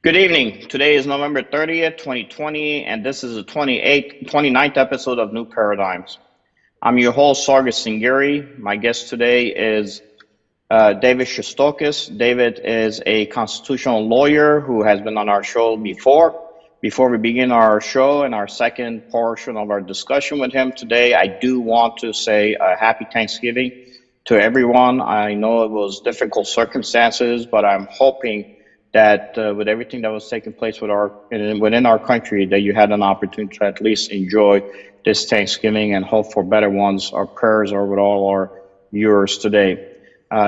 Good evening. Today is November 30th, 2020, and this is the 29th episode of New Paradigms. I'm your host, Sargis Sangari. My guest today is David Shestokas. David is a constitutional lawyer who has been on our show before. Before we begin our show and our second portion of our discussion with him today, I do want to say a happy Thanksgiving to everyone. I know it was difficult circumstances, but I'm hoping that with everything that was taking place within our country, that you had an opportunity to at least enjoy this Thanksgiving and hope for better ones. Our prayers are with all our viewers today.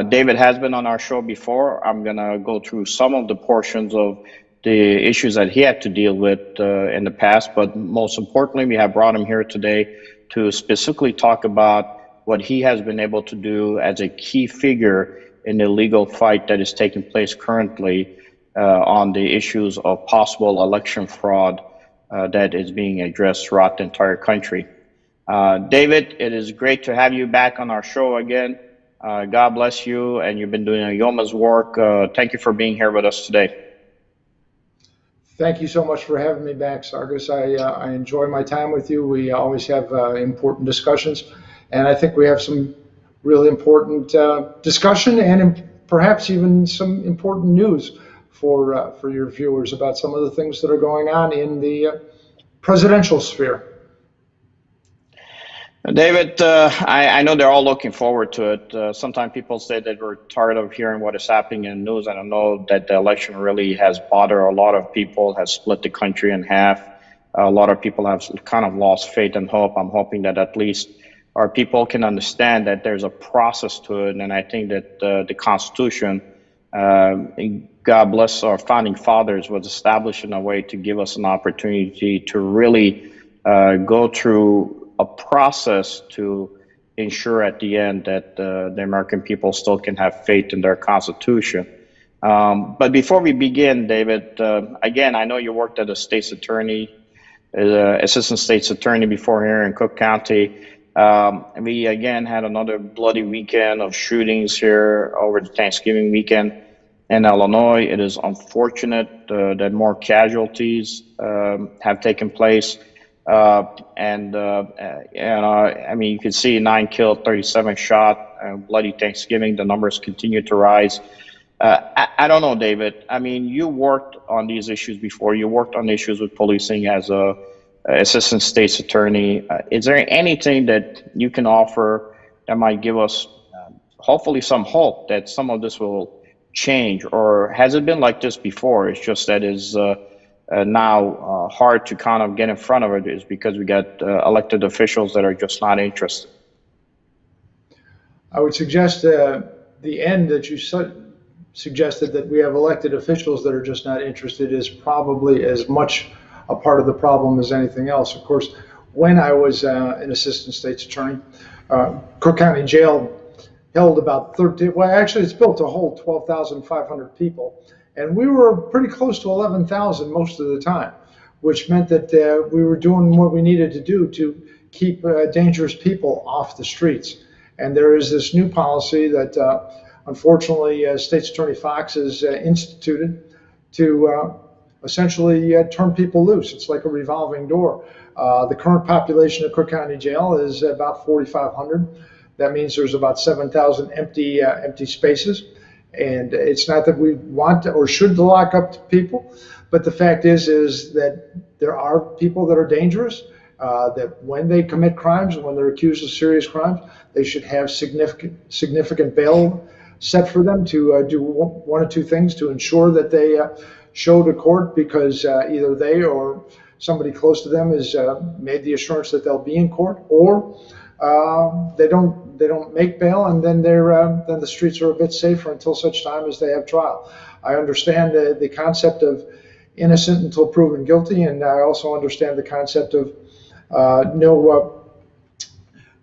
David has been on our show before. I'm going to go through some of the portions of the issues that he had to deal with in the past, but most importantly, we have brought him here today to specifically talk about what he has been able to do as a key figure in the legal fight that is taking place currently on the issues of possible election fraud that is being addressed throughout the entire country. David, it is great to have you back on our show again. God bless you, and you've been doing a yeoman's work. Thank you for being here with us today. Thank you so much for having me back, Sargis. I enjoy my time with you. We always have important discussions, and I think we have some really important discussion and perhaps even some important news for your viewers about some of the things that are going on in the presidential sphere. David, I know they're all looking forward to it. Sometimes people say that we're tired of hearing what is happening in the news. I don't know that the election really has bothered a lot of people, has split the country in half. A lot of people have kind of lost faith and hope. I'm hoping that at least our people can understand that there's a process to it. And I think that the Constitution, God bless our founding fathers, was established in a way to give us an opportunity to really go through a process to ensure at the end that the American people still can have faith in their Constitution. But before we begin, David, again, I know you worked as a state's attorney, assistant state's attorney before here in Cook County. We again had another bloody weekend of shootings here over the Thanksgiving weekend in Illinois. It is unfortunate that more casualties have taken place. I mean, you can see 9 killed, 37 shot, bloody Thanksgiving. The numbers continue to rise. I don't know, David. I mean, you worked on these issues before. You worked on issues with policing as a assistant state's attorney. Is there anything that you can offer that might give us, hopefully, some hope that some of this will change? Or has it been like this before? It's just that is now hard to kind of get in front of it is because we got elected officials that are just not interested. I would suggest the end that you suggested, that we have elected officials that are just not interested, is probably as much a part of the problem as anything else. Of course, when I was an assistant state's attorney, Cook County Jail held about 13, well, actually it's built to hold 12,500 people. And we were pretty close to 11,000 most of the time, which meant that we were doing what we needed to do to keep dangerous people off the streets. And there is this new policy that, unfortunately, State's Attorney Fox has instituted to essentially turn people loose. It's like a revolving door. The current population of Cook County Jail is about 4,500. That means there's about 7,000 empty spaces. And it's not that we want to or should lock up people, but the fact is that there are people that are dangerous, that when they commit crimes and when they're accused of serious crimes, they should have significant bail set for them to do one or two things to ensure that they show to court, because either they or somebody close to them has made the assurance that they'll be in court, or they don't make bail, and then then the streets are a bit safer until such time as they have trial. I understand the concept of innocent until proven guilty, and I also understand the concept of no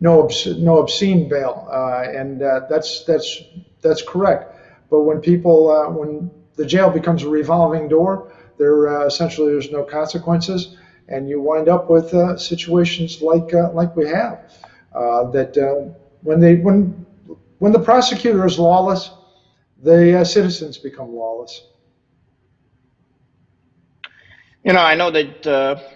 obscene bail, and that's correct. But when when the jail becomes a revolving door, essentially there's no consequences, and you wind up with situations like we have. When the prosecutor is lawless, the citizens become lawless. I know that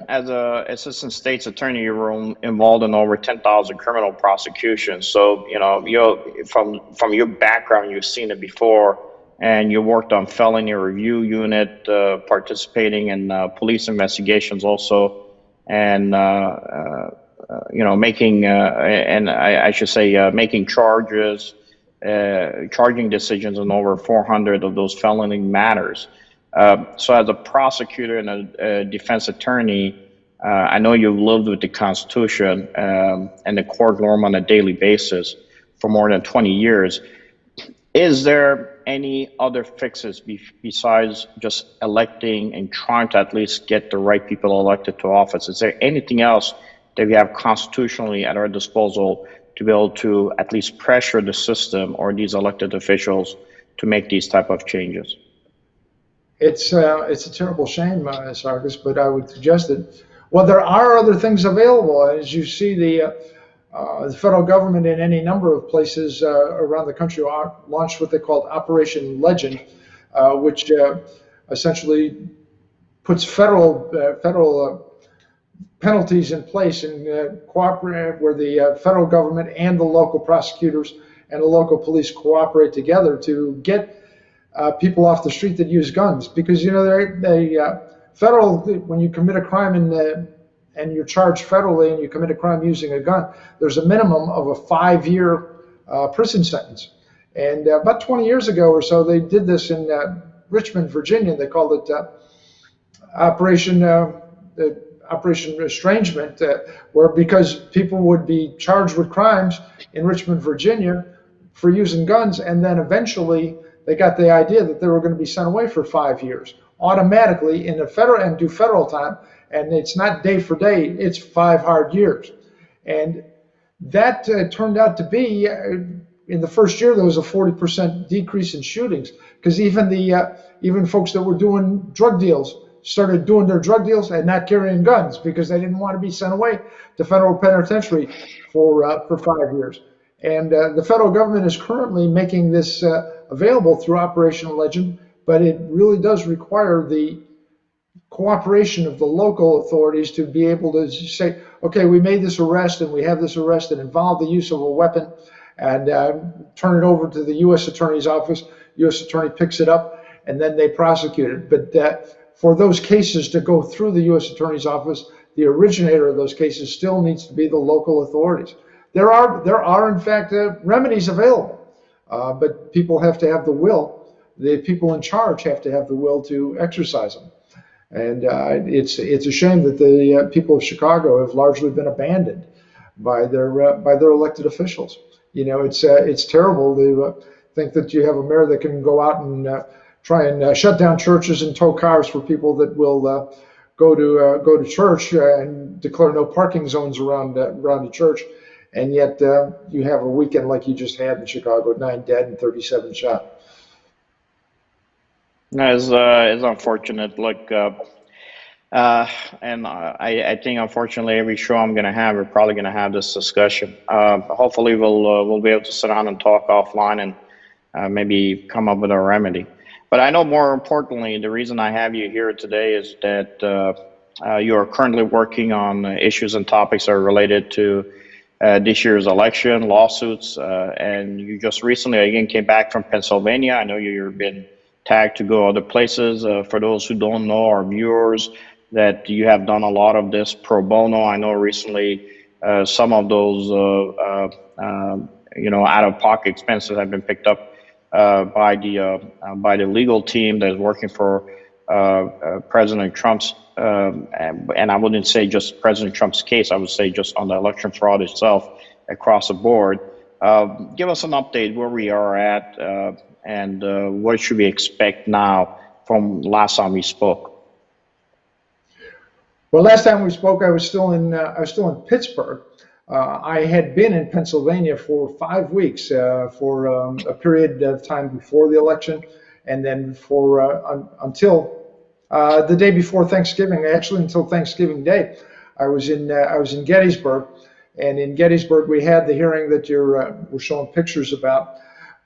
as a assistant state's attorney, you were involved in over 10,000 criminal prosecutions. So, you from your background, you've seen it before, and you worked on felony review unit, participating in police investigations also, and making and I should say making charging decisions on over 400 of those felony matters. So, as a prosecutor and a defense attorney, I know you've lived with the Constitution and the court norm on a daily basis for more than 20 years. Is there any other fixes besides just electing and trying to at least get the right people elected to office? Is there anything else that we have constitutionally at our disposal to be able to at least pressure the system or these elected officials to make these type of changes? It's a terrible shame, Sargis, but I would suggest that, well, there are other things available. As you see, the federal government in any number of places around the country launched what they called Operation Legend, which essentially puts federal penalties in place and cooperate where the federal government and the local prosecutors and the local police cooperate together to get people off the street that use guns, because federal, when you commit a crime and you're charged federally and you commit a crime using a gun, there's a minimum of a 5-year prison sentence. And about 20 years ago or so, they did this in Richmond, Virginia. They called it Operation Estrangement, where because people would be charged with crimes in Richmond, Virginia for using guns, and then eventually they got the idea that they were going to be sent away for 5 years automatically in a federal and do federal time, and it's not day for day, it's 5 hard years. And that turned out to be in the first year there was a 40% decrease in shootings, because even folks that were doing drug deals started doing their drug deals and not carrying guns because they didn't want to be sent away to federal penitentiary for 5 years. And the federal government is currently making this available through Operation Legend, but it really does require the cooperation of the local authorities to be able to say, okay, we made this arrest and we have this arrest that involved the use of a weapon, and turn it over to the U.S. Attorney's Office. U.S. Attorney picks it up, and then they prosecute it. But for those cases to go through the U.S. Attorney's Office, the originator of those cases still needs to be the local authorities. There are in fact remedies available, but people have to have the will. The people in charge have to have the will to exercise them. And it's a shame that the people of Chicago have largely been abandoned by their elected officials. It's terrible to think that you have a mayor that can go out and try and shut down churches and tow cars for people that will go to church and declare no parking zones around the church, and yet you have a weekend like you just had in Chicago, 9 dead and 37 shot. It's unfortunate. Look, and I think unfortunately every show I'm going to have, we're probably going to have this discussion. Hopefully we'll be able to sit down and talk offline and maybe come up with a remedy. But I know more importantly, the reason I have you here today is that you are currently working on issues and topics that are related to this year's election, lawsuits, and you just recently again came back from Pennsylvania. I know you've been tagged to go other places. For those who don't know, our viewers, that you have done a lot of this pro bono. I know recently some of those out-of-pocket expenses have been picked up by the legal team that is working for President Trump's, and I wouldn't say just President Trump's case. I would say just on the election fraud itself across the board. Give us an update where we are at, and what should we expect now from last time we spoke. Well, last time we spoke, I was still in Pittsburgh. I had been in Pennsylvania for 5 weeks for a period of time before the election, and then for until the day before Thanksgiving. Actually, until Thanksgiving Day, I was in Gettysburg, and in Gettysburg we had the hearing that we're showing pictures about,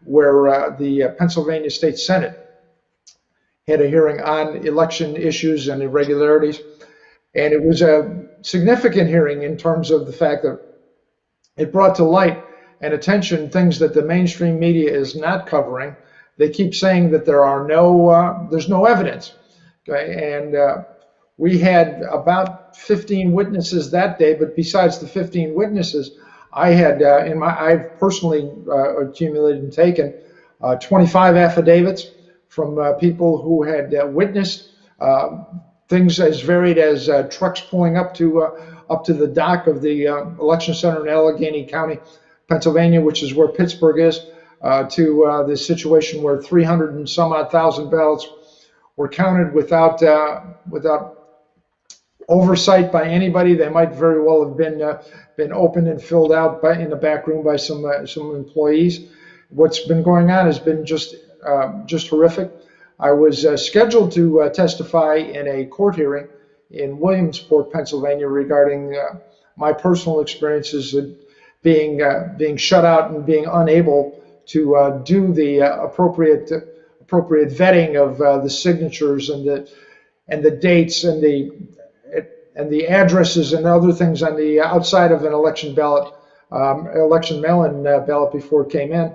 where the Pennsylvania State Senate had a hearing on election issues and irregularities. And it was a significant hearing in terms of the fact that it brought to light and attention things that the mainstream media is not covering. They keep saying that there's no evidence. Okay? And we had about 15 witnesses that day, but besides the 15 witnesses, I've personally accumulated and taken 25 affidavits from people who had witnessed things as varied as trucks pulling up to the dock of the election center in Allegheny County, Pennsylvania, which is where Pittsburgh is, to the situation where 300 and some odd thousand ballots were counted without oversight by anybody. They might very well have been opened and filled out in the back room by some employees. What's been going on has been just horrific. I was scheduled to testify in a court hearing in Williamsport, Pennsylvania, regarding my personal experiences of being shut out and being unable to do the appropriate vetting of the signatures and the dates and the addresses and other things on the outside of an election ballot, election mail-in ballot before it came in.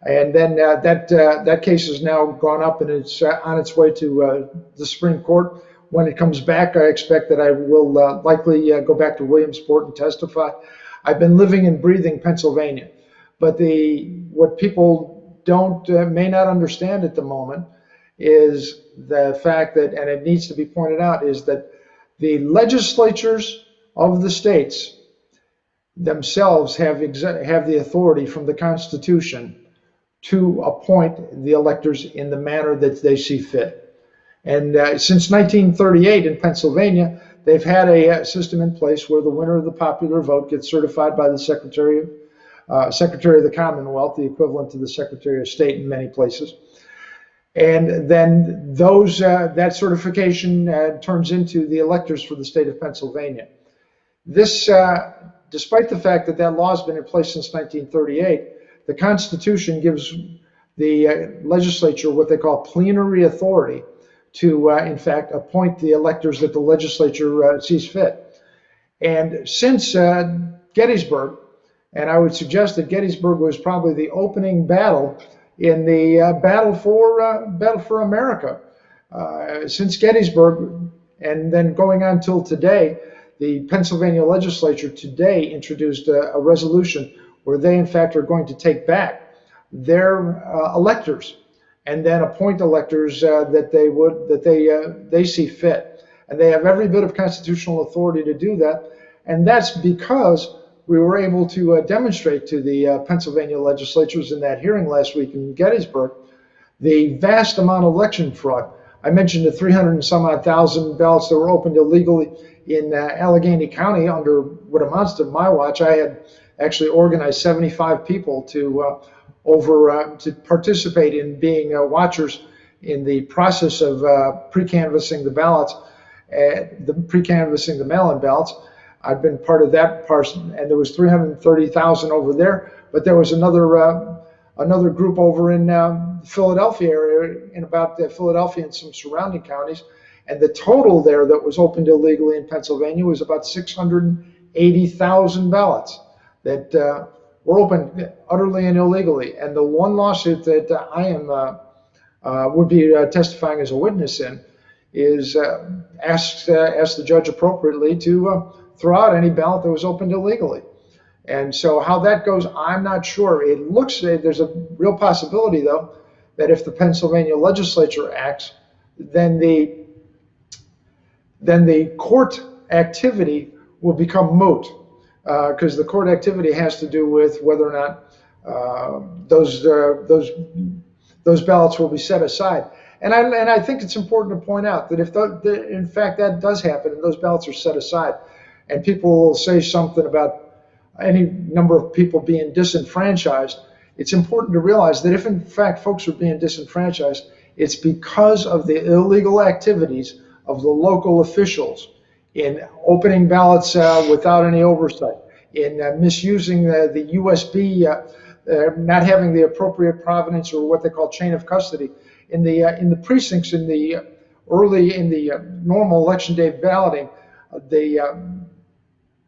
And then that case has now gone up and it's on its way to the Supreme Court. When it comes back, I expect that I will likely go back to Williamsport and testify. I've been living and breathing Pennsylvania, but what people may not understand at the moment is the fact that, and it needs to be pointed out, is that the legislatures of the states themselves have the authority from the Constitution to appoint the electors in the manner that they see fit. And since 1938 in Pennsylvania, they've had a system in place where the winner of the popular vote gets certified by the Secretary of the Commonwealth, the equivalent to the Secretary of State in many places. And then that certification turns into the electors for the state of Pennsylvania. This, despite the fact that law has been in place since 1938, the Constitution gives the legislature what they call plenary authority to, in fact, appoint the electors that the legislature sees fit. And since Gettysburg, and I would suggest that Gettysburg was probably the opening battle in the battle for America. Since Gettysburg, and then going on till today, the Pennsylvania legislature today introduced a resolution where they, in fact, are going to take back their electors and then appoint electors that they see fit. And they have every bit of constitutional authority to do that. And that's because we were able to demonstrate to the Pennsylvania legislatures in that hearing last week in Gettysburg the vast amount of election fraud. I mentioned the 300 and some odd thousand ballots that were opened illegally in Allegheny County under what amounts to my watch. I had actually organized 75 people to participate in being watchers in the process of pre-canvassing the ballots, pre-canvassing the mail-in ballots. I've been part of that person, and there was 330,000 over there, but there was another group over in Philadelphia area, in about Philadelphia and some surrounding counties, and the total there that was opened illegally in Pennsylvania was about 680,000 ballots that were opened utterly and illegally. And the one lawsuit that I would be testifying as a witness in is asks the judge appropriately to throw out any ballot that was opened illegally. And so how that goes, I'm not sure. It looks, there's a real possibility, though, that if the Pennsylvania legislature acts, then the court activity will become moot, because the court activity has to do with whether or not those ballots will be set aside. And I think it's important to point out that if in fact that does happen and those ballots are set aside, and people will say something about any number of people being disenfranchised, it's important to realize that if in fact folks are being disenfranchised, it's because of the illegal activities of the local officials in opening ballots without any oversight, in misusing the USB, not having the appropriate provenance or what they call chain of custody, in the precincts in the normal election day balloting, the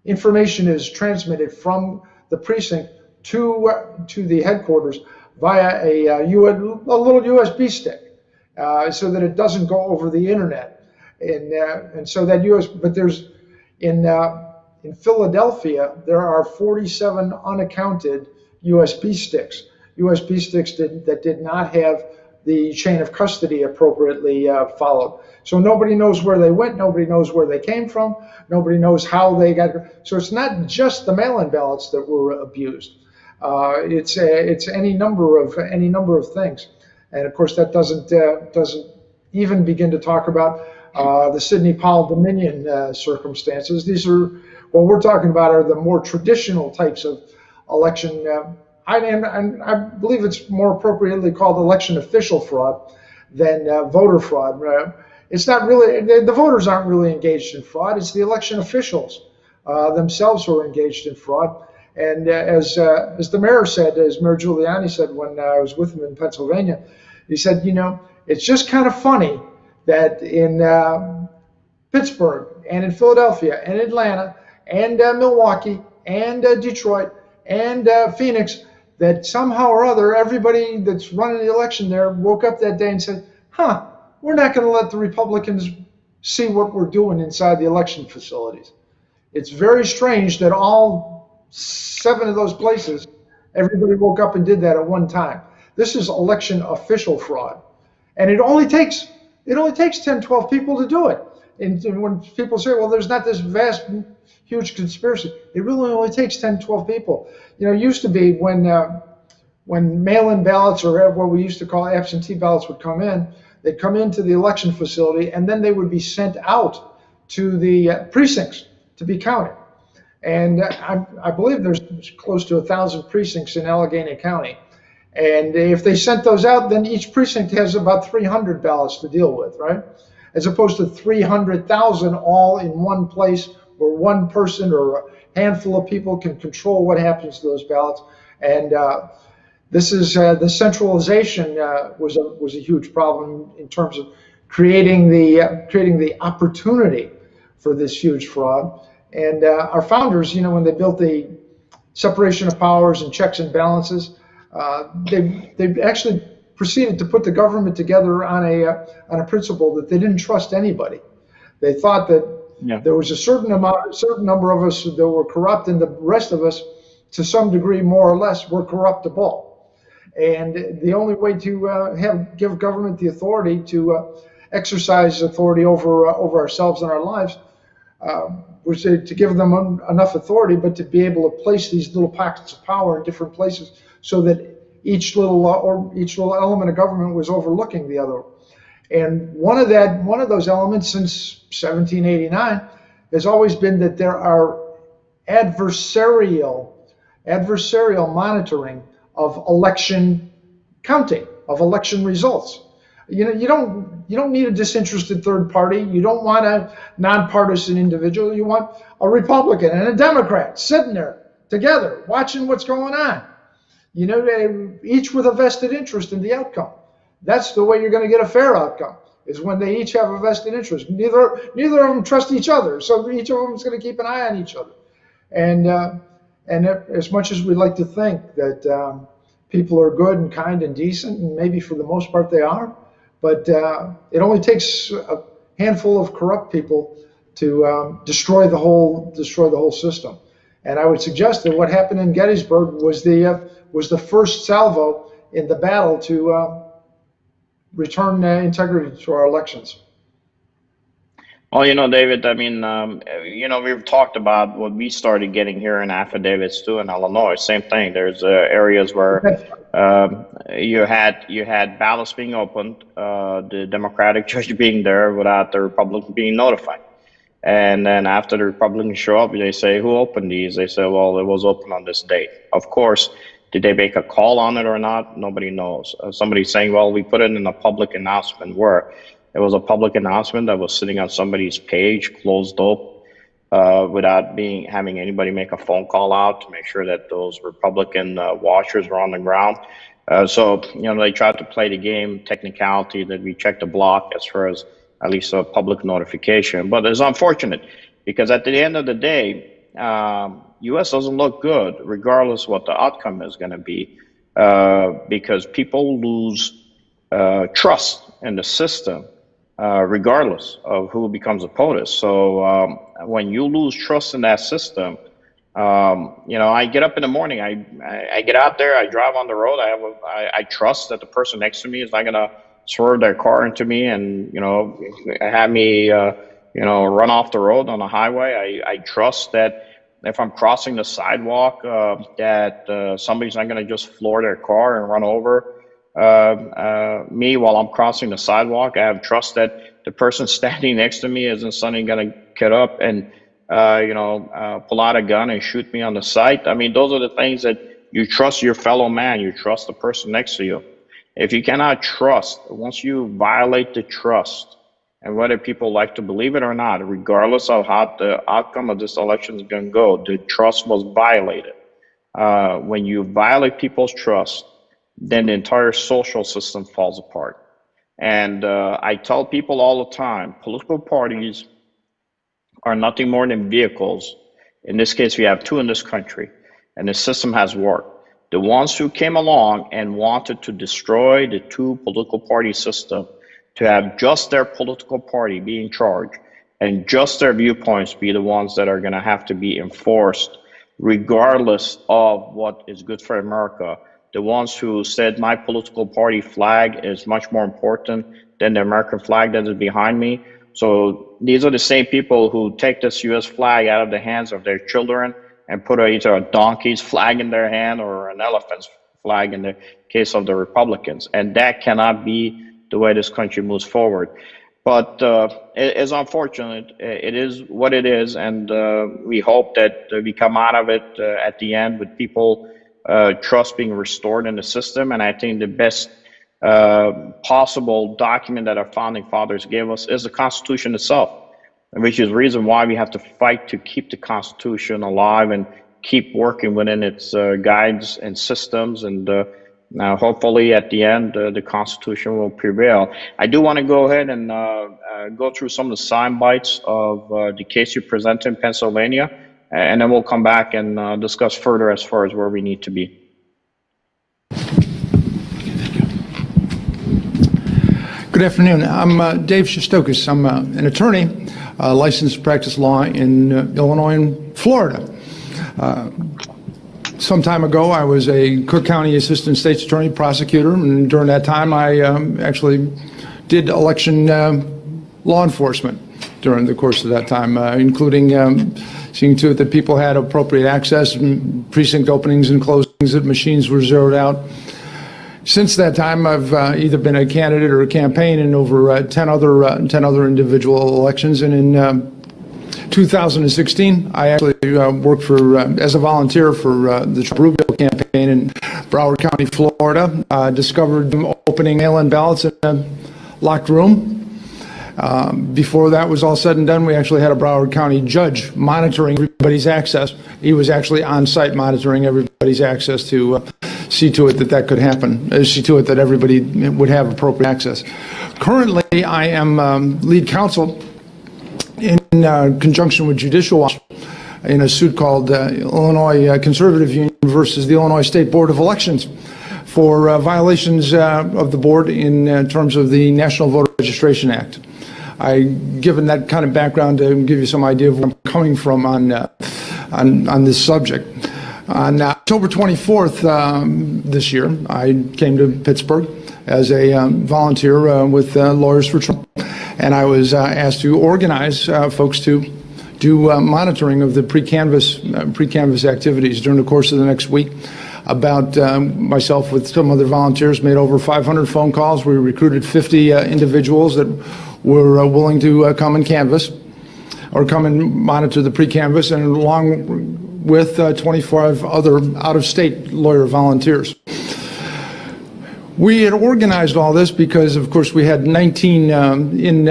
information is transmitted from the precinct to the headquarters via a little USB stick, so that it doesn't go over the internet, and so that but there's in Philadelphia there are 47 unaccounted USB sticks, that did not have the chain of custody appropriately followed. So nobody knows where they went, nobody knows where they came from, nobody knows how they got. So it's not just the mail-in ballots that were abused. It's any number of things, and of course that doesn't even begin to talk about the Sidney Powell Dominion circumstances. These are what we're talking about are the more traditional types of election. And I believe it's more appropriately called election official fraud than voter fraud. It's not really, the voters aren't really engaged in fraud. It's the election officials themselves who are engaged in fraud. And as the mayor said, as Mayor Giuliani said when I was with him in Pennsylvania, he said, it's just kind of funny that in Pittsburgh and in Philadelphia and Atlanta and Milwaukee and Detroit and Phoenix, that somehow or other, everybody that's running the election there woke up that day and said, we're not going to let the Republicans see what we're doing inside the election facilities. It's very strange that all 7 of those places, everybody woke up and did that at one time. This is election official fraud. And it only takes 10, 12 people to do it. And when people say, well, there's not this vast, huge conspiracy, it really only takes 10, 12 people. It used to be when mail-in ballots, or what we used to call absentee ballots, would come in, they'd come into the election facility, and then they would be sent out to the precincts to be counted. And I believe there's close to 1,000 precincts in Allegheny County. And if they sent those out, then each precinct has about 300 ballots to deal with, right? As opposed to 300,000 all in one place, where one person or a handful of people can control what happens to those ballots. And this is the centralization was a huge problem in terms of creating the opportunity for this huge fraud. And our founders, when they built the separation of powers and checks and balances, they actually proceeded to put the government together on a principle that they didn't trust anybody. They thought that there was a certain number of us that were corrupt, and the rest of us, to some degree, more or less, were corruptible. And the only way to give government the authority to exercise authority over ourselves and our lives was to give them enough authority, but to be able to place these little pockets of power in different places, so that each little element of government was overlooking the other. And one of those elements since 1789 has always been that there are adversarial monitoring of election counting, of election results. You don't need a disinterested third party. You don't want a nonpartisan individual. You want a Republican and a Democrat sitting there together watching what's going on. Each with a vested interest in the outcome. That's the way you're going to get a fair outcome, is when they each have a vested interest. Neither of them trust each other, so each of them is going to keep an eye on each other. And as much as we like to think that people are good and kind and decent, and maybe for the most part they are, but it only takes a handful of corrupt people to destroy the whole system. And I would suggest that what happened in Gettysburg was the first salvo in the battle to return integrity to our elections. Well, David, I mean, we've talked about what we started getting here in affidavits too in Illinois. Same thing. There's areas where you had ballots being opened, the Democratic judge being there without the Republican being notified. And then after the Republicans show up, they say, who opened these? They say, well, it was open on this date. Of course, did they make a call on it or not? Nobody knows. Somebody's saying, well, we put it in a public announcement. Where it was a public announcement that was sitting on somebody's page, closed up, without having anybody make a phone call out to make sure that those Republican watchers were on the ground. So, they tried to play the game technicality that we check the block as far as at least a public notification. But it's unfortunate because at the end of the day, U.S. doesn't look good regardless what the outcome is going to be, because people lose trust in the system, regardless of who becomes a POTUS. So when you lose trust in that system, I get up in the morning, I get out there, I drive on the road, I trust that the person next to me is not going to swerve their car into me and, have me, run off the road on the highway. I trust that if I'm crossing the sidewalk, that somebody's not going to just floor their car and run over me while I'm crossing the sidewalk. I have trust that the person standing next to me isn't suddenly going to get up and pull out a gun and shoot me on the sight. I mean, those are the things that you trust your fellow man, you trust the person next to you. If you cannot trust, once you violate the trust, and whether people like to believe it or not, regardless of how the outcome of this election is going to go, the trust was violated. When you violate people's trust, then the entire social system falls apart. And I tell people all the time, political parties are nothing more than vehicles. In this case, we have two in this country, and the system has worked. The ones who came along and wanted to destroy the two political party system, to have just their political party be in charge and just their viewpoints be the ones that are going to have to be enforced, regardless of what is good for America. The ones who said my political party flag is much more important than the American flag that is behind me. So these are the same people who take this U.S. flag out of the hands of their children and put either a donkey's flag in their hand or an elephant's flag in the case of the Republicans. And that cannot be the way this country moves forward. But it is unfortunate. It is what it is. And we hope that we come out of it at the end with people trust being restored in the system. And I think the best possible document that our founding fathers gave us is the Constitution itself, which is the reason why we have to fight to keep the Constitution alive and keep working within its guides and systems. And now, hopefully, at the end, the Constitution will prevail. I do want to go ahead and go through some of the sound bites of the case you presented in Pennsylvania, and then we'll come back and discuss further as far as where we need to be. Good afternoon. I'm Dave Shestokas. I'm an attorney, licensed to practice law in Illinois and Florida. Some time ago, I was a Cook County Assistant State's Attorney Prosecutor, and during that time, I actually did election law enforcement during the course of that time, including seeing to it that people had appropriate access, precinct openings and closings, that machines were zeroed out. Since that time, I've either been a candidate or a campaign in over 10 other individual elections, and in 2016, I actually worked for as a volunteer for the Trump Rubio campaign in Broward County, Florida. Discovered them opening mail-in ballots in a locked room. Before that was all said and done, we actually had a Broward County judge monitoring everybody's access. He was actually on site monitoring everybody's access to see to it that that could happen, see to it that everybody would have appropriate access. Currently, I am lead counsel in conjunction with Judicial Watch in a suit called Illinois Conservative Union versus the Illinois State Board of Elections for violations of the board in terms of the National Voter Registration Act. Given that kind of background to give you some idea of where I'm coming from on this subject. On October 24th this year, I came to Pittsburgh as a volunteer with Lawyers for Trump, and I was asked to organize folks to do monitoring of the pre-canvass activities during the course of the next week. About myself with some other volunteers made over 500 phone calls. We recruited 50 individuals that were willing to come and canvass or come and monitor the pre-canvass, and along with 25 other out-of-state lawyer volunteers. We had organized all this because, of course, we had 19 in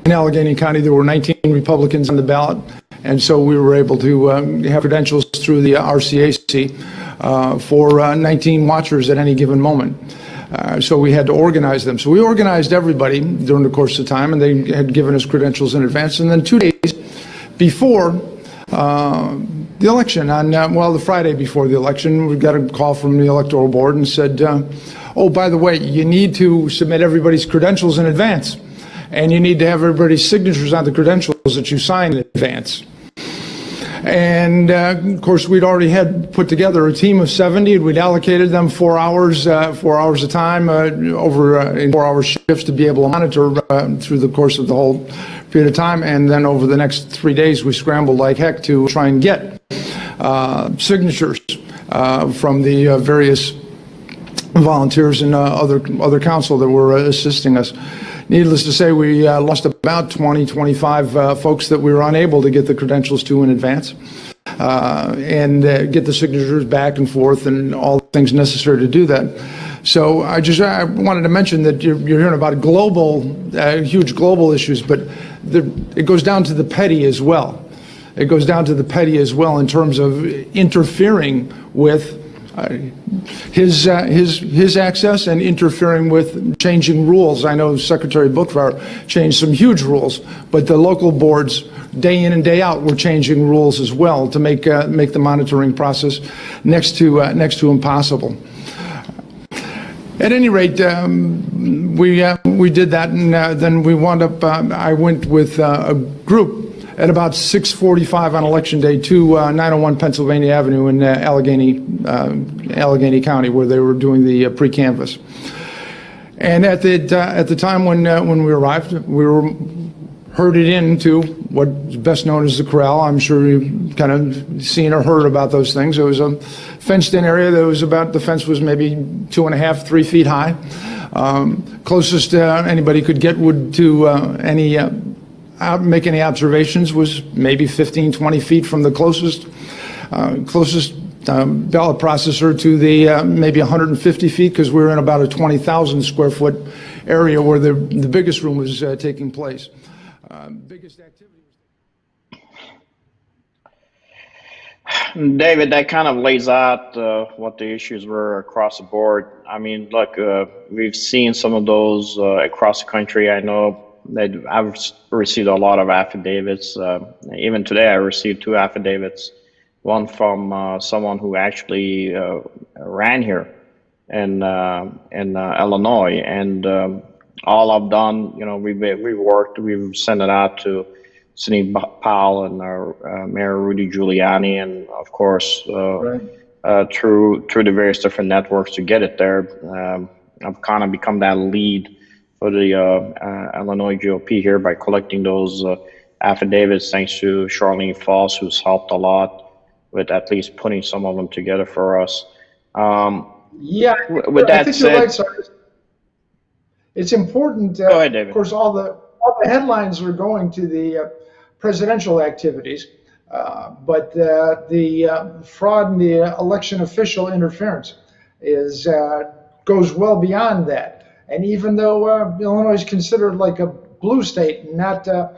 Allegheny County. There were 19 Republicans on the ballot, and so we were able to have credentials through the RCAC for 19 watchers at any given moment. So we had to organize them. So we organized everybody during the course of time, and they had given us credentials in advance. And then 2 days before the election, well, the Friday before the election, we got a call from the electoral board and said, oh, by the way, you need to submit everybody's credentials in advance, and you need to have everybody's signatures on the credentials that you sign in advance. And of course, we'd already had put together a team of 70. We'd allocated them 4 hours a time over in 4-hour shifts to be able to monitor through the course of the whole period of time. And then over the next 3 days, we scrambled like heck to try and get signatures from the various volunteers and other council that were assisting us. Needless to say, we lost about 25 folks that we were unable to get the credentials to in advance and get the signatures back and forth and all the things necessary to do that. So I wanted to mention that you're hearing about huge global issues, but it goes down to the petty as well. It goes down to the petty as well in terms of interfering with his access and interfering with changing rules. I know Secretary Bookvar changed some huge rules, but the local boards, day in and day out, were changing rules as well to make the monitoring process next to impossible. At any rate, we did that, and then we wound up. I went with a group at about 6:45 on Election Day to 901 Pennsylvania Avenue in Allegheny County, where they were doing the pre-canvass. And at the time when we arrived, we were herded into what's best known as the corral. I'm sure you've kind of seen or heard about those things. It was a fenced-in area that was the fence was maybe 2.5, 3 feet high. Closest anybody could get to make any observations was maybe 15, 20 feet from the closest ballot processor to the maybe 150 feet, because we were in about a 20,000 square foot area where the biggest room was taking place. Biggest activity. David, that kind of lays out what the issues were across the board. I mean, look, we've seen some of those across the country. I know that I've received a lot of affidavits. Even today, I received 2 affidavits. One from someone who actually ran here in Illinois, and all I've done, we've worked. We've sent it out to Sidney Powell and our Mayor Rudy Giuliani, and of course through the various different networks to get it there. I've kind of become that lead for the Illinois GOP here by collecting those affidavits, thanks to Charlene Foss, who's helped a lot with at least putting some of them together for us. Yeah, with that I think said, you're right, Sargis. It's important. Go ahead, David. Of course, all the headlines are going to the presidential activities, but the fraud and the election official interference goes well beyond that. And even though Illinois is considered like a blue state, not a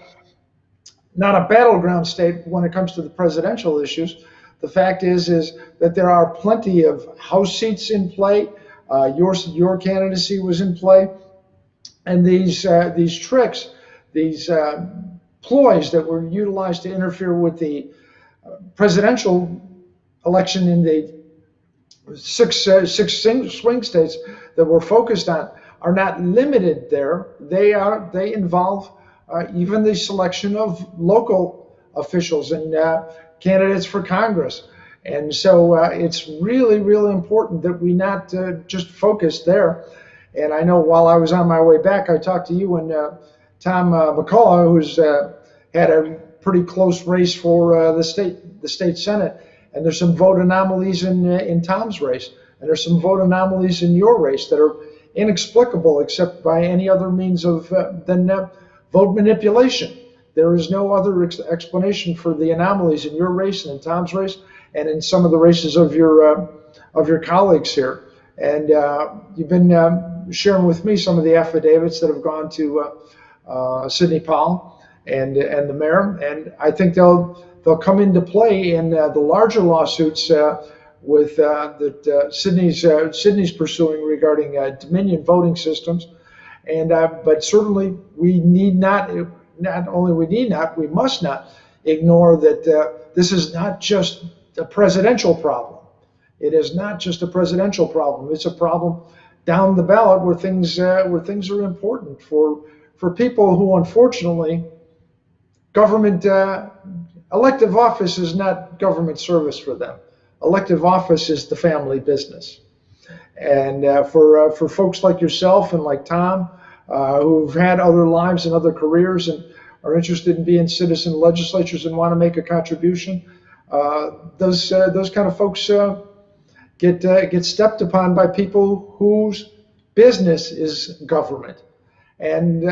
battleground state when it comes to the presidential issues, the fact is that there are plenty of House seats in play. Your candidacy was in play, and these tricks, these ploys that were utilized to interfere with the presidential election in the six swing states that we're focused on are not limited there. They involve even the selection of local officials and candidates for Congress. And so it's really, really important that we not just focus there. And I know while I was on my way back, I talked to you and Tom McCullough, who's had a pretty close race for the state Senate. And there's some vote anomalies in Tom's race. And there's some vote anomalies in your race that are inexplicable except by any other means than vote manipulation. There is no other explanation for the anomalies in your race and in Tom's race and in some of the races of your colleagues here. And you've been sharing with me some of the affidavits that have gone to Sidney Powell and the mayor, and I think they'll come into play in the larger lawsuits with that Sydney's pursuing regarding Dominion voting systems. And but certainly we need not, not only we need not, we must not ignore that this is not just a presidential problem. It is not just a presidential problem. It's a problem down the ballot where things are important for people who, unfortunately, government elective office is not government service for them. Elective office is the family business. And for folks like yourself and like Tom, who've had other lives and other careers and are interested in being citizen legislatures and want to make a contribution, those kind of folks get stepped upon by people whose business is government, and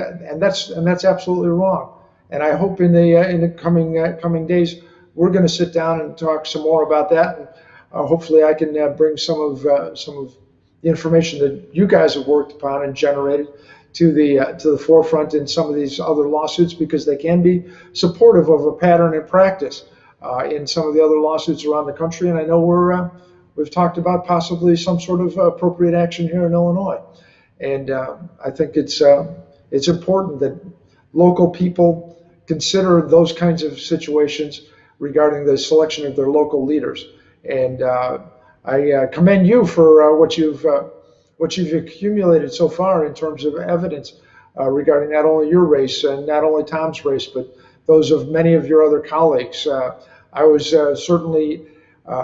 that's absolutely wrong. And I hope in the coming days we're going to sit down and talk some more about that. And hopefully I can bring some of the information that you guys have worked upon and generated to the forefront in some of these other lawsuits, because they can be supportive of a pattern and practice in some of the other lawsuits around the country. And I know we've talked about possibly some sort of appropriate action here in Illinois. And I think it's important that local people consider those kinds of situations regarding the selection of their local leaders. And I commend you for what you've accumulated so far in terms of evidence regarding not only your race and not only Tom's race, but those of many of your other colleagues. I was certainly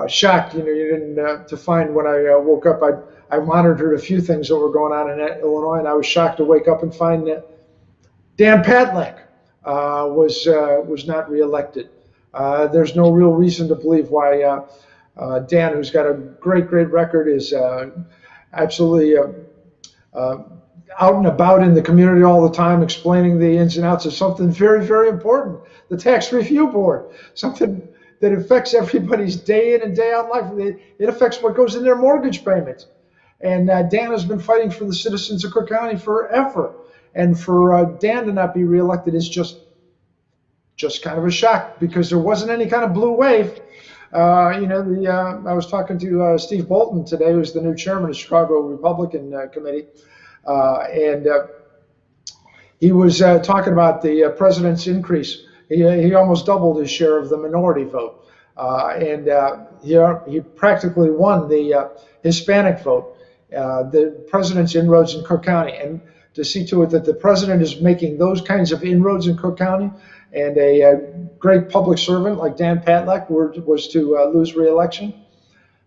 shocked, you didn't to find when I woke up. I monitored a few things that were going on in Illinois, and I was shocked to wake up and find that Dan Patlak was not reelected. There's no real reason to believe why Dan, who's got a great record, is absolutely out and about in the community all the time, explaining the ins and outs of something very important, the Tax Review Board, something that affects everybody's day in and day out life. It affects what goes in their mortgage payments. And Dan has been fighting for the citizens of Cook County forever. And for Dan to not be reelected is just kind of a shock, because there wasn't any kind of blue wave. I was talking to Steve Bolton today, who's the new chairman of the Chicago Republican Committee, and he was talking about the president's increase. He almost doubled his share of the minority vote, and he practically won the Hispanic vote, the president's inroads in Cook County. And to see to it that the president is making those kinds of inroads in Cook County, and a great public servant like Dan Patlak was to lose re-election,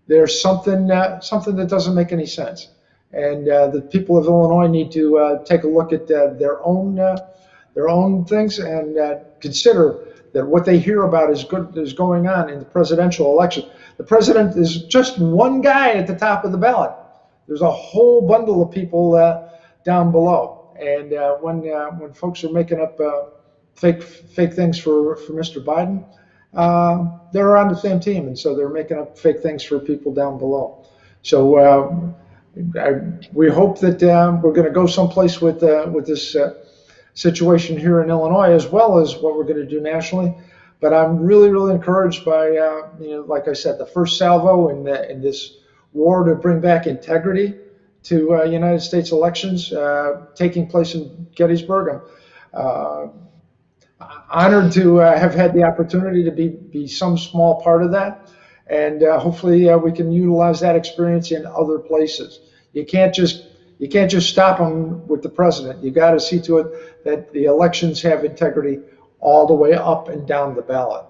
there's something that doesn't make any sense. And the people of Illinois need to take a look at their own things and consider that what they hear about is going on in the presidential election. The president is just one guy at the top of the ballot. There's a whole bundle of people down below. And when folks are making up fake things for Mr. Biden, they're on the same team, and so they're making up fake things for people down below. So we hope that we're going to go someplace with this situation here in Illinois, as well as what we're going to do nationally. But I'm really encouraged by like I said, the first salvo in this war to bring back integrity to United States elections taking place in Gettysburg. I'm honored to have had the opportunity to be some small part of that, and hopefully we can utilize that experience in other places. You can't just stop them with the president. You got to see to it that the elections have integrity all the way up and down the ballot.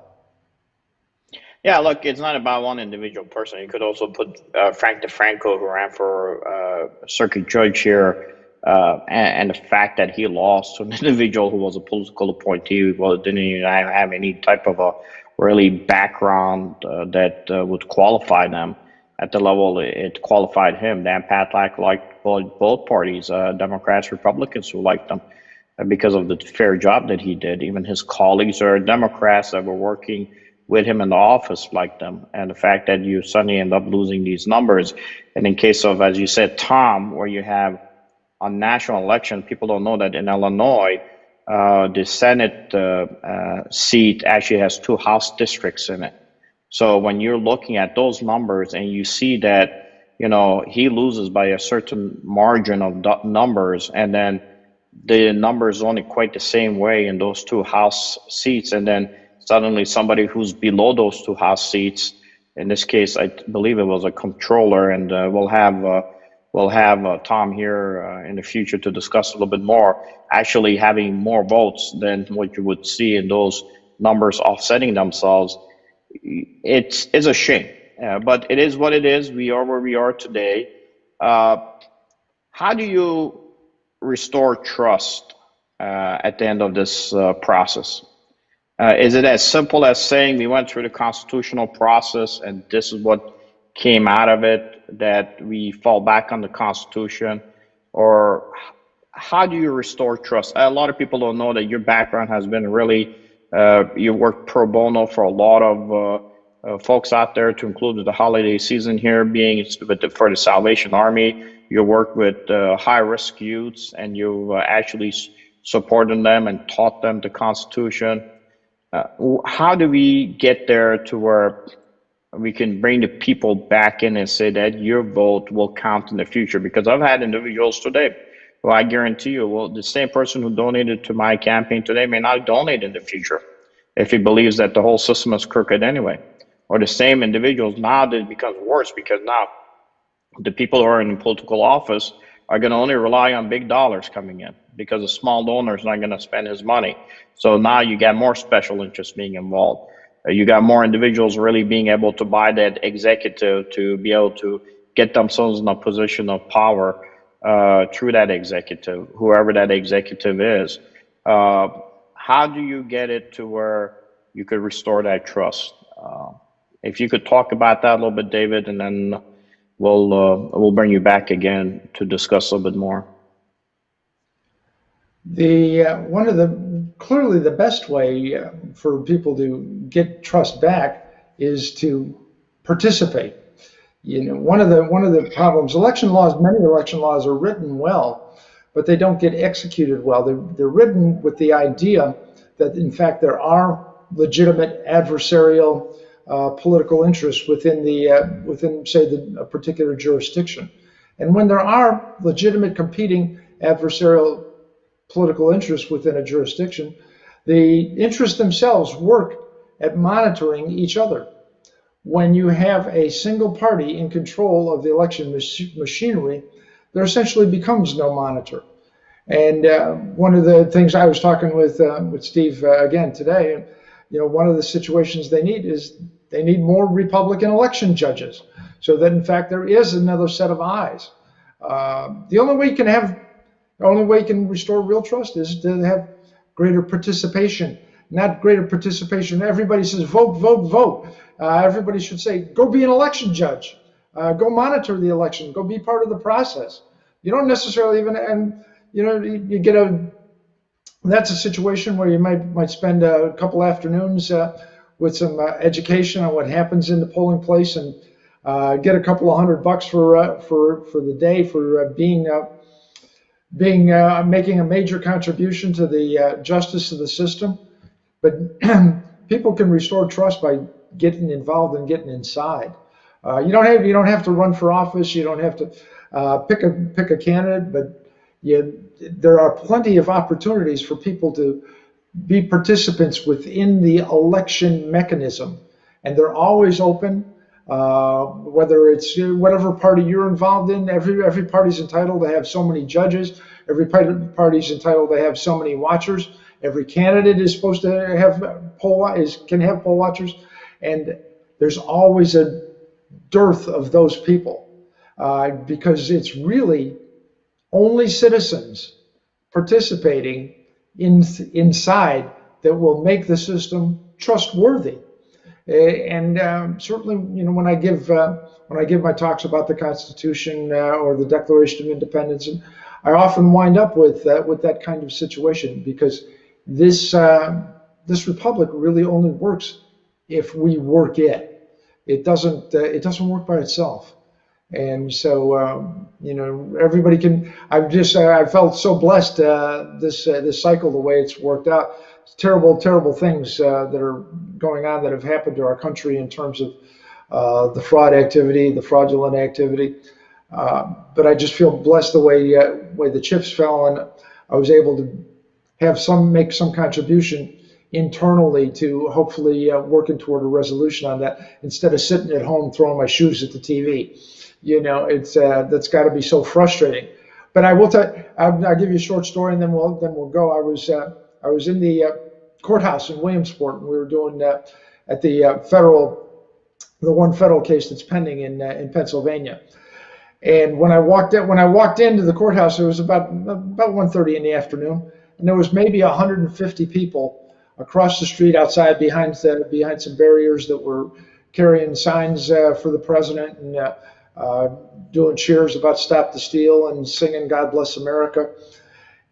Yeah, look, it's not about one individual person. You could also put Frank DeFranco, who ran for circuit judge here, and the fact that he lost to an individual who was a political appointee, didn't even have any type of a really background that would qualify them at the level it qualified him. Dan Patlak liked both parties, Democrats, Republicans, who liked him because of the fair job that he did. Even his colleagues are Democrats that were working with him in the office like them. And the fact that you suddenly end up losing these numbers, and in case of, as you said, Tom, where you have a national election, people don't know that in Illinois, the Senate seat actually has 2 House districts in it. So when you're looking at those numbers and you see that, he loses by a certain margin of numbers, and then the numbers only quite the same way in those two House seats, and then suddenly somebody who's below those two House seats, in this case, I believe it was a controller, and we'll have Tom here in the future to discuss a little bit more, actually having more votes than what you would see in those numbers offsetting themselves. It's a shame, but it is what it is. We are where we are today. Uh, how do you restore trust at the end of this process? Is it as simple as saying we went through the constitutional process and this is what came out of it, that we fall back on the Constitution? Or how do you restore trust? A lot of people don't know that your background has been really, you worked pro bono for a lot of folks out there, to include the holiday season here, being for the Salvation Army. You work with high-risk youths, and you actually supported them and taught them the Constitution. How do we get there to where we can bring the people back in and say that your vote will count in the future? Because I've had individuals today who I guarantee you, well, the same person who donated to my campaign today may not donate in the future if he believes that the whole system is crooked anyway. Or the same individuals, now that it becomes worse, because now the people who are in political office are going to only rely on big dollars coming in, because a small donor is not going to spend his money. So now you got more special interests being involved. You got more individuals really being able to buy that executive to be able to get themselves in a position of power through that executive, whoever that executive is. How do you get it to where you could restore that trust? If you could talk about that a little bit, David, and then we'll bring you back again to discuss a little bit more. One of clearly the best way for people to get trust back is to participate. One of the problems, many election laws are written well, but they don't get executed well. They're written with the idea that, in fact, there are legitimate adversarial political interests within say, a particular jurisdiction. And when there are legitimate competing adversarial political interests within a jurisdiction, the interests themselves work at monitoring each other. When you have a single party in control of the election machinery, there essentially becomes no monitor. And one of the things I was talking with Steve again today, one of the situations they need more Republican election judges, so that in fact there is another set of eyes. The only way you can restore real trust is to have greater participation. Not greater participation. Everybody says vote, vote, vote. Everybody should say, go be an election judge. Go monitor the election. Go be part of the process. You don't necessarily even, and you get that's a situation where you might spend a couple afternoons with some education on what happens in the polling place, and get a couple of $100 for the day for making a major contribution to the justice of the system. But people can restore trust by getting involved and getting inside. You don't have to run for office. You don't have to pick a candidate, but there are plenty of opportunities for people to be participants within the election mechanism, and they're always open. Whether it's whatever party you're involved in, every party's entitled to have so many judges. Every party's entitled to have so many watchers. Every candidate is supposed to have can have poll watchers, and there's always a dearth of those people because it's really only citizens participating inside that will make the system trustworthy. And certainly, when I give my talks about the Constitution or the Declaration of Independence, and I often wind up with that kind of situation, because this republic really only works if we work it. It doesn't work by itself. And so everybody can. I felt so blessed this cycle, the way it's worked out. terrible, terrible things that are going on that have happened to our country in terms of the fraud activity, the fraudulent activity. But I just feel blessed the way the chips fell, and I was able to make some contribution internally to hopefully working toward a resolution on that instead of sitting at home throwing my shoes at the TV. It's that's got to be so frustrating. But I will tell. I'll give you a short story, and then we'll go. I was in the courthouse in Williamsport, and we were doing at the the one federal case that's pending in Pennsylvania. And when I walked into the courthouse, it was about 1:30 in the afternoon, and there was maybe 150 people across the street outside behind some barriers that were carrying signs for the president and doing cheers about "Stop the Steal" and singing "God Bless America."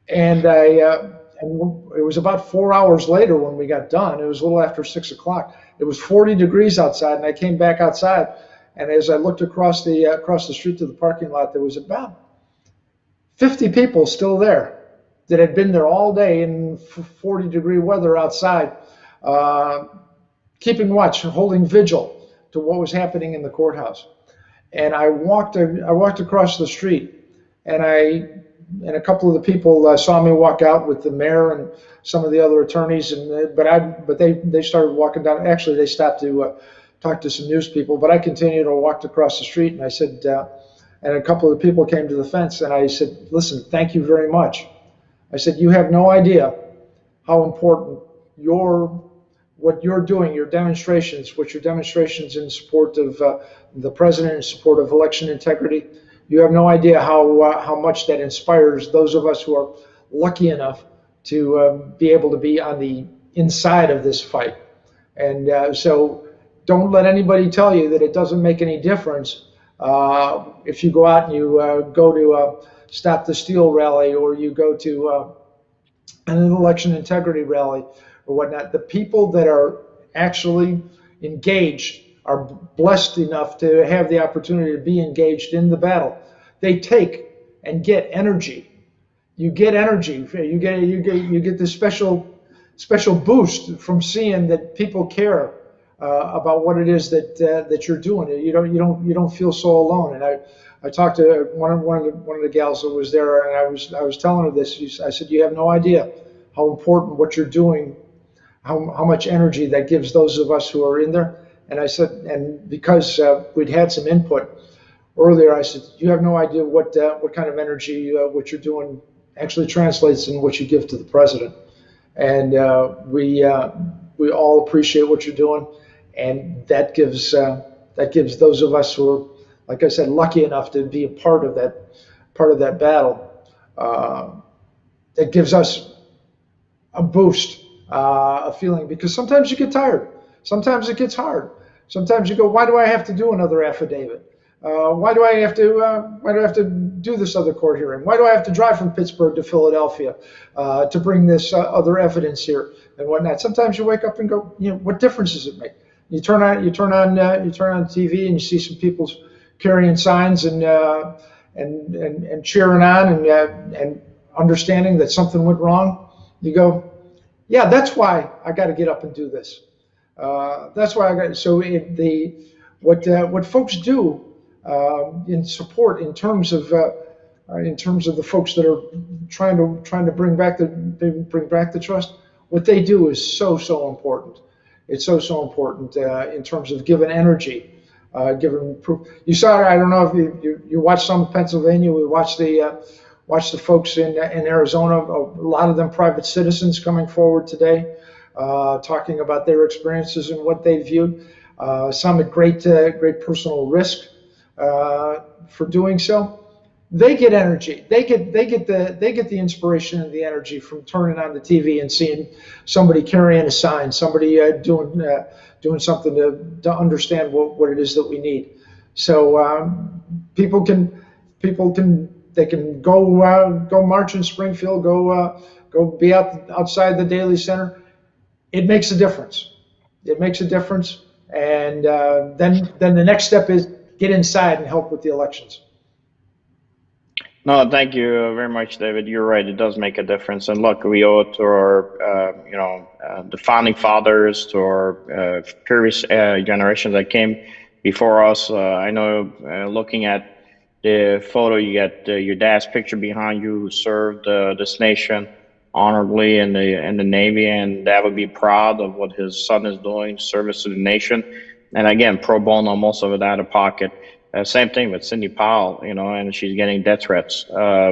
And and it was about 4 hours later when we got done. It was a little after 6 o'clock. It was 40 degrees outside, and I came back outside. And as I looked across the street to the parking lot, there was about 50 people still there that had been there all day in 40-degree weather outside, keeping watch and holding vigil to what was happening in the courthouse. And I walked across the street, and a couple of the people saw me walk out with the mayor and some of the other attorneys, but they started walking down. Actually, they stopped to talk to some news people, but I continued to walk across the street, and I said, and a couple of the people came to the fence, and I said, "Listen, thank you very much." I said, "You have no idea how important what you're doing, your demonstrations in support of the president, in support of election integrity. You have no idea how much that inspires those of us who are lucky enough to be able to be on the inside of this fight." And so don't let anybody tell you that it doesn't make any difference if you go out and you go to a Stop the Steal rally, or you go to an election integrity rally or whatnot. The people that are actually engaged are blessed enough to have the opportunity to be engaged in the battle. They take and get energy. You get energy. You get this special boost from seeing that people care about what it is that you're doing. You don't feel so alone. And I talked to one of the gals that was there, and I was telling her this. I said, "You have no idea how important what you're doing, how much energy that gives those of us who are in there." And I said, and because we'd had some input earlier, I said, "You have no idea what kind of energy what you're doing actually translates in what you give to the president." And we all appreciate what you're doing, and that gives those of us who are, like I said, lucky enough to be a part of that battle. That gives us a boost, a feeling, because sometimes you get tired. Sometimes it gets hard. Sometimes you go, "Why do I have to do another affidavit? Why do I have to do this other court hearing? Why do I have to drive from Pittsburgh to Philadelphia to bring this other evidence here and whatnot?" Sometimes you wake up and go, "What difference does it make?" You turn on TV and you see some people carrying signs and cheering on and understanding that something went wrong. You go, "Yeah, that's why I got to get up and do this. That's why I got." So what folks do in support, in terms of the folks that are trying to bring back the trust, what they do is so important. It's so important in terms of giving energy, giving proof. You saw, I don't know if you watched some of Pennsylvania. We watched the folks in Arizona. A lot of them private citizens coming forward today, talking about their experiences and what they viewed. Some at great personal risk for doing so. They get energy. They get the inspiration and the energy from turning on the TV and seeing somebody carrying a sign, somebody doing something to understand what it is that we need. So people can go march in Springfield, go be outside the Daily Center. It makes a difference. It makes a difference. And then the next step is get inside and help with the elections. No, thank you very much, David. You're right. It does make a difference. And look, we owe it to our, the founding fathers, to our previous generations that came before us. I know, looking at the photo, you got your dad's picture behind you, who served this nation honorably in the Navy, and Dad would be proud of what his son is doing, service to the nation. And again, pro bono, most of it out of pocket. Same thing with Cindy Powell, and she's getting death threats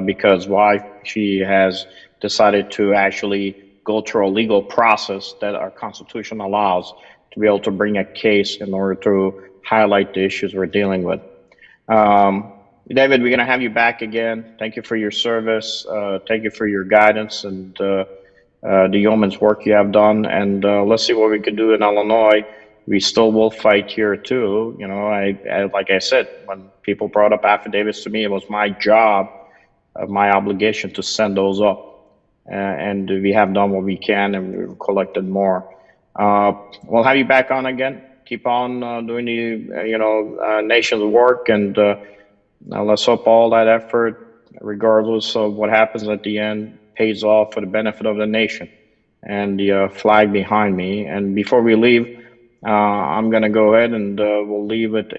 because why? She has decided to actually go through a legal process that our Constitution allows to be able to bring a case in order to highlight the issues we're dealing with. David, we're going to have you back again. Thank you for your service. Thank you for your guidance and the yeoman's work you have done. And let's see what we can do in Illinois. We still will fight here too. Like I said, when people brought up affidavits to me, it was my job, my obligation to send those up. And we have done what we can, and we've collected more. We'll have you back on again. Keep on doing the nation's work, and let's hope all that effort, regardless of what happens at the end, pays off for the benefit of the nation. And the flag behind me. And before we leave, I'm going to go ahead and we'll leave it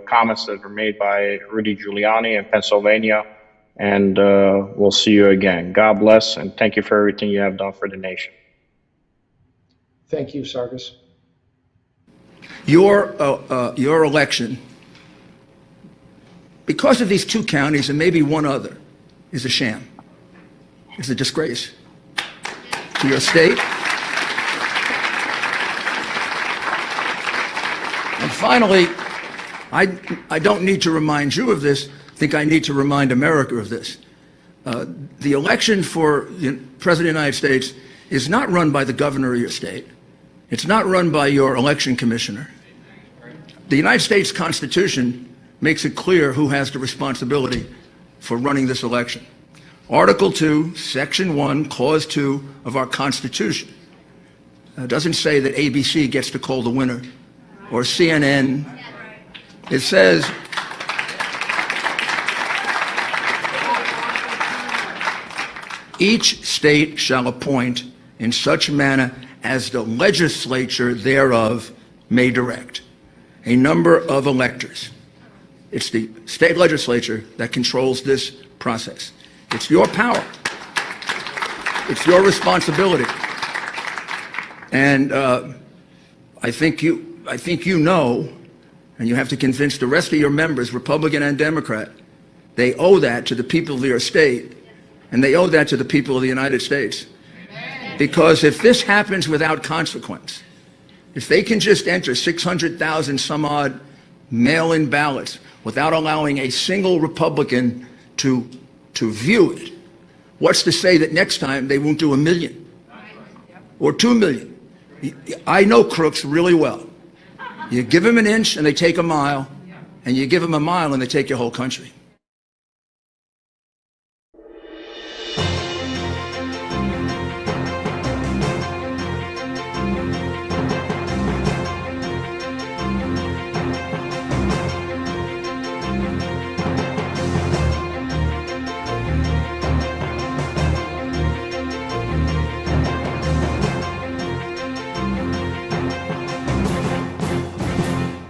comments that were made by Rudy Giuliani in Pennsylvania, and we'll see you again. God bless, and thank you for everything you have done for the nation. Thank you, Sargis. Your election, because of these two counties and maybe one other, is a sham. It's a disgrace to your state. And finally, I don't need to remind you of this. I think I need to remind America of this. The election for the President of the United States is not run by the governor of your state. It's not run by your election commissioner. The United States Constitution makes it clear who has the responsibility for running this election. Article 2, Section 1, Clause 2 of our Constitution doesn't say that ABC gets to call the winner, or CNN. It says each state shall appoint in such manner as the legislature thereof may direct a number of electors. It's the state legislature that controls this process. It's your power. It's your responsibility. And I think you know, and you have to convince the rest of your members, Republican and Democrat, they owe that to the people of your state, and they owe that to the people of the United States. Because if this happens without consequence, if they can just enter 600,000 some odd mail-in ballots without allowing a single Republican to view it, what's to say that next time they won't do 1 million or 2 million? I know crooks really well. You give them an inch and they take a mile, and you give them a mile and they take your whole country.